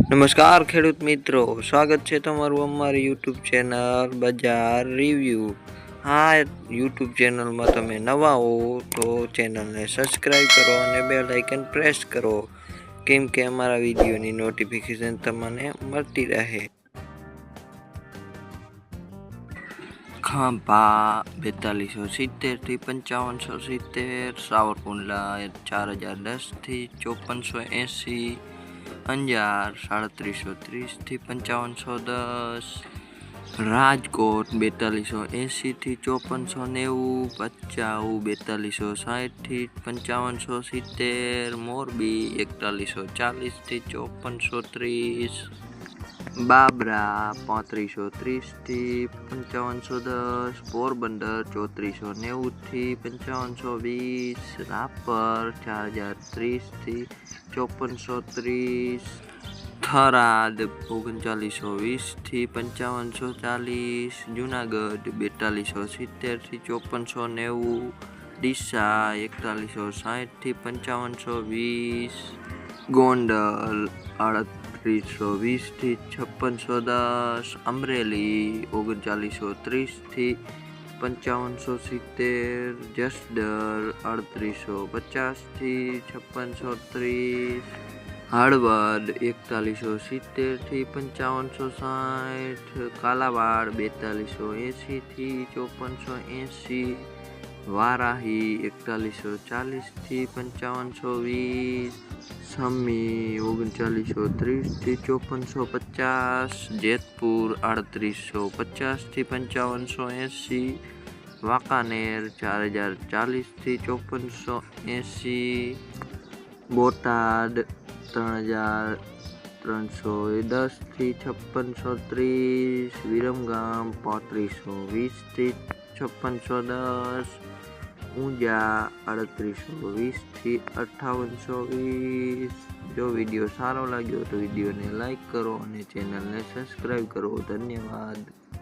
નમસ્કાર ખેડૂત મિત્રો, સ્વાગત છે તમારું અમારી યુટ્યુબ ચેનલ બજાર રિવ્યૂ. હા, યુટ્યુબ ચેનલમાં તમે નવા હો તો ચેનલને સબસ્ક્રાઈબ કરો અને બેલ આઇકન પ્રેસ કરો, કેમ કે અમારા વિડીયોની નોટિફિકેશન તમને મળતી રહે. ખાંભા 4270 થી 5570, સાવરકુંડલા 4010 થી 5480, અંજાર 3730 થી 5510, રાજકોટ 4280 થી 5490, ભચાઉ 4260 થી 5570, મોરબી 4140 થી 5430, બાબરા 3530 થી 5510, પોરબંદર 3490 થી 5520, રાપર 4030 થી 5430, થરાદ 3920 થી 5540, જુનાગઢ 4270 થી 5490, ડીસા 4160 થી 5520, ગોંડલ 3820 થી 5610, અમરેલી 3930 થી 5570, જસદણ 3850 થી 5630, હળવદ 4170 થી 5560, કાલાવાડ 4280 થી 5480, વારાહી 4140 થી 5520, સમી 3930 થી 5450, જેતપુર 3850 થી 5580, વાંકાનેર 4040 થી 5480, બોટાદ 3310 થી 5630, વિરમગામ 3520 થી 5610, ઊંઝા 3820 થી 5820. જો વિડીયો સારો લાગ્યો તો વિડીયોને લાઈક કરો અને ચેનલને સબસ્ક્રાઈબ કરો. ધન્યવાદ.